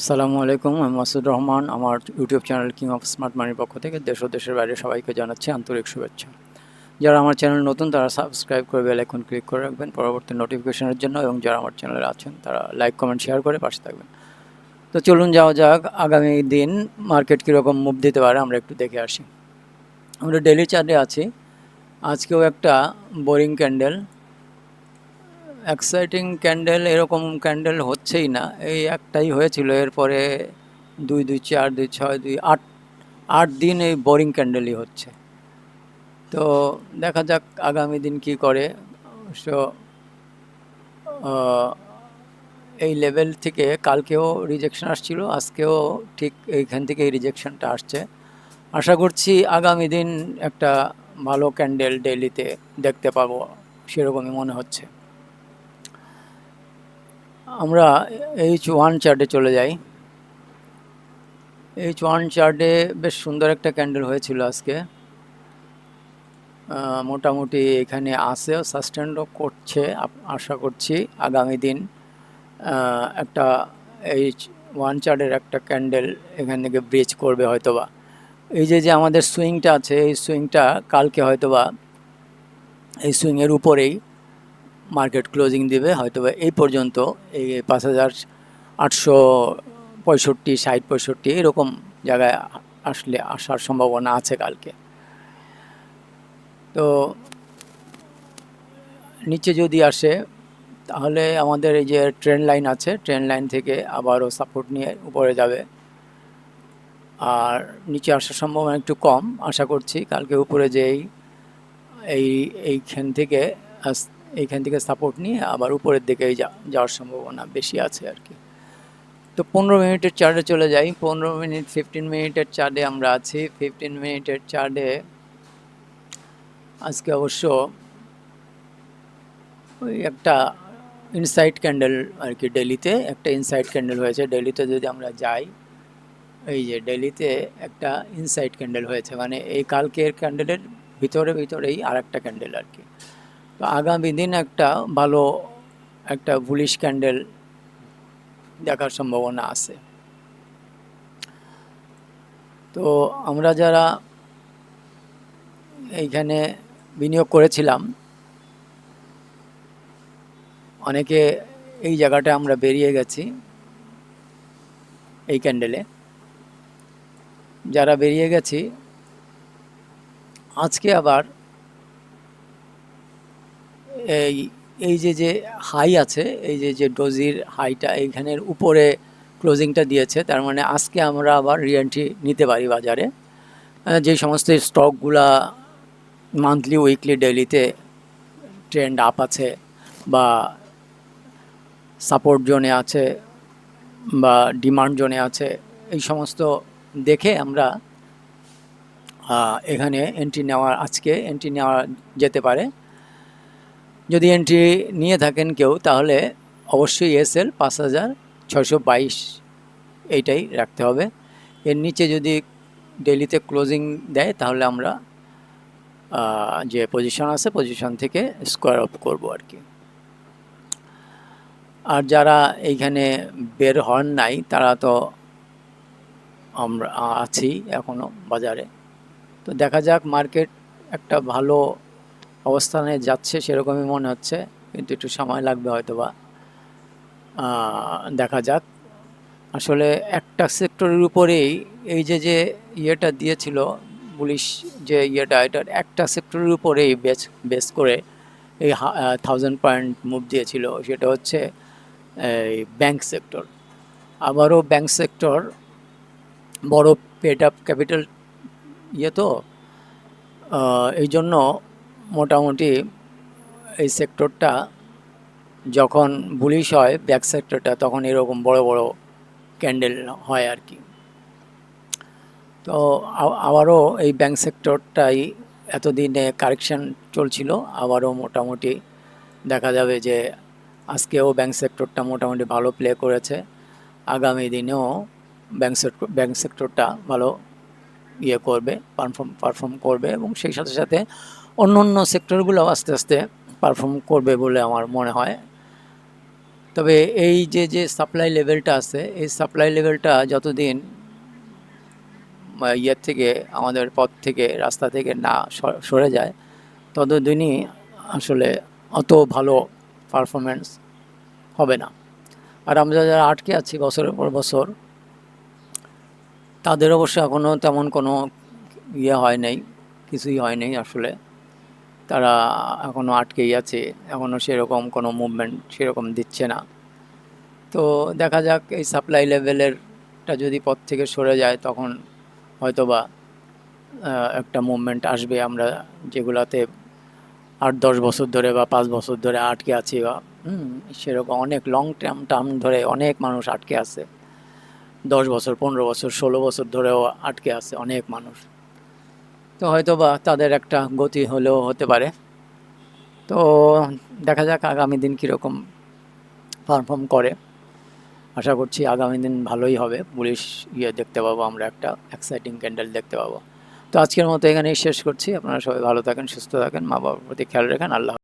আসসালামু আলাইকুম, আমি মাসুদ রহমান। আমার YouTube channel king of smart মানির পক্ষ থেকে দেশ ও দেশের বাইরে সবাইকে জানাচ্ছি আন্তরিক শুভেচ্ছা। যারা আমার চ্যানেল নতুন তারা সাবস্ক্রাইব করে বেল আইকন ক্লিক করে রাখবেন পরবর্তী নোটিফিকেশনের জন্য, এবং যারা আমার চ্যানেলে আছেন তারা লাইক কমেন্ট শেয়ার করে পাশে থাকবেন। তো চলুন যাওয়া যাক, আগামী দিন মার্কেট কীরকম মুভ দিতে পারে আমরা একটু দেখে আসি। আমরা ডেইলি চার্টে আছি। আজকেও একটা বোরিং ক্যান্ডেল, এক্সাইটিং ক্যান্ডেল এরকম ক্যান্ডেল হচ্ছেই না। এই একটাই হয়েছিল, এরপরে 2 2 4 2 6 2 8 8 দিন এই বোরিং ক্যান্ডেলই হচ্ছে। তো দেখা যাক আগামী দিন কি করে। সো এই লেভেল থেকে কালকেও রিজেকশন আসছিল, আজকেও ঠিক এইখান থেকে এই রিজেকশনটা আসছে। আশা করছি আগামী দিন একটা ভালো ক্যান্ডেল ডেইলিতে দেখতে পাবো, সেরকমই মনে হচ্ছে। আমরা H1 চার্টে চলে যাই। H1 চার্টে বেশ সুন্দর একটা ক্যান্ডেল হয়েছিল আজকে। মোটামুটি এখানে আসেও সাস্টেনও করছে। আশা করছি আগামী দিন একটা H1 চার্টের একটা ক্যান্ডেল এখান থেকে ব্রিজ করবে হয়তোবা। এই যে আমাদের সুইংটা আছে, এই সুইংটা কালকে হয়তোবা এই সুইংয়ের উপরেই মার্কেট ক্লোজিং দিবে হয়তোবা। এই পর্যন্ত এই 5865 60 65 এরকম জায়গায় আসার সম্ভাবনা আছে কালকে। তো নিচে যদি আসে তাহলে আমাদের এই যে ট্রেন্ড লাইন আছে, ট্রেন্ড লাইন থেকে আবারও সাপোর্ট নিয়ে উপরে যাবে। আর নিচে আসার সম্ভাবনা একটু কম। আশা করছি কালকে উপরে যেই এইখান থেকে সাপোর্ট নিয়ে আবার উপরের দিকেই যাওয়ার সম্ভাবনা বেশি আছে আর কি। তো 15 মিনিটের চার্টে চলে যাই। 15 মিনিট 15 মিনিটের চার্টে আমরা আছি। 15 মিনিটের চার্টে আজকে অবশ্য ওই একটা ইনসাইড ক্যান্ডেল আর কি, ডেলিতে একটা ইনসাইড ক্যান্ডেল হয়েছে। ডেলিতে যদি আমরা যাই, এই যে ডেলিতে একটা ইনসাইড ক্যান্ডেল হয়েছে, মানে এই কালকের ক্যান্ডেলের ভিতরেই আর একটা ক্যান্ডেল আর কি। তো আগামী দিন একটা ভালো একটা বুলিশ ক্যান্ডেল দেখার সম্ভাবনা আছে। তো আমরা যারা এইখানে বিনিয়োগ করেছিলাম অনেকে এই জায়গাটা আমরা বেরিয়ে গেছি এই ক্যান্ডেলে। যারা বেরিয়ে গেছি আজকে আবার এই যে হাই আছে, এই যে ডোজির হাইটা এইখানের উপরে ক্লোজিংটা দিয়েছে, তার মানে আজকে আমরা আবার রিএন্ট্রি নিতে পারি বাজারে। যে সমস্ত স্টকগুলা মান্থলি উইকলি ডেইলিতে ট্রেন্ড আপ আছে বা সাপোর্ট জোনে আছে বা ডিমান্ড জোনে আছে, এই সমস্ত দেখে আমরা এখানে আজকে এন্ট্রি নেওয়া যেতে পারে। যদি এন্ট্রি নিয়ে থাকেন কেউ তাহলে অবশ্যই এসএল 5622 এইটাই রাখতে হবে। এর নিচে যদি ডেইলিতে ক্লোজিং দেয় তাহলে আমরা যে পজিশন আছে পজিশন থেকে স্কোয়ার অফ করব আর কি। আর যারা এইখানে বের হন নাই তারা তো আমরা আছি এখনও বাজারে। তো দেখা যাক, মার্কেট একটা ভালো অবস্থানে যাচ্ছে সেরকমই মনে হচ্ছে, কিন্তু একটু সময় লাগবে হয়তোবা। দেখা যাক। আসলে একটা সেক্টরের উপরেই এই যে ইয়েটা দিয়েছিল পুলিশ, যে এটার একটা সেক্টরের উপরেই বেস করে এই 1000 পয়েন্ট মুভ দিয়েছিল, সেটা হচ্ছে এই ব্যাংক সেক্টর। আবারও ব্যাংক সেক্টর বড় পেড আপ ক্যাপিটাল তো এই জন্য মোটামুটি এই সেক্টরটা যখন বুলিশ হয় ব্যাংক সেক্টরটা, তখন এরকম বড় বড় ক্যান্ডেল হয় আর কি। তো আবারও এই ব্যাংক সেক্টরটাই এতদিনে কারেকশন চলছিল, আবারও মোটামুটি দেখা যাবে যে আজকেও ব্যাংক সেক্টরটা মোটামুটি ভালো প্লে করেছে। আগামী দিনেও ব্যাংক সেক্টরটা ভালো করবে, পারফর্ম করবে, এবং সেই সাথে সাথে অন্য অন্য সেক্টরগুলো আস্তে আস্তে পারফর্ম করবে বলে আমার মনে হয়। তো তবে এই যে সাপ্লাই লেভেলটা আছে, এই সাপ্লাই লেভেলটা যতদিন ইয়ের থেকে, আমাদের পথ থেকে, রাস্তা থেকে না সরে যায়, ততদিনই আসলে অত ভালো পারফরমেন্স হবে না। আর আমরা যারা আটকে আছি বছরের পর বছর, তাদের অবশ্য এখনও তেমন কোনো ইয়ে হয় নাই, কিছুই হয় নাই আসলে। তারা এখনও আটকেই আছে, এখনও সেরকম কোনো মুভমেন্ট সেরকম দিচ্ছে না। তো দেখা যাক, এই সাপ্লাই লেভেলেরটা যদি পথ থেকে সরে যায়, তখন হয়তোবা একটা মুভমেন্ট আসবে। আমরা যেগুলাতে 8-10 বছর ধরে বা 5 বছর ধরে আটকে আছি, বা সেরকম অনেক লং টার্ম ধরে অনেক মানুষ আটকে আছে, 10 বছর, 15 বছর, 16 বছর ধরেও আটকে আছে অনেক মানুষ। তো হয়তোবা তাদের একটা গতি হলেও হতে পারে। তো দেখা যাক আগামী দিন কীরকম পারফর্ম করে। আশা করছি আগামী দিন ভালোই হবে, বুলিশ দেখতে পাবো, আমরা একটা এক্সাইটিং ক্যান্ডেল দেখতে পাবো। তো আজকের মতো এখানেই শেষ করছি। আপনারা সবাই ভালো থাকেন, সুস্থ থাকেন, মা বাবার প্রতি খেয়াল রাখেন। আল্লাহ।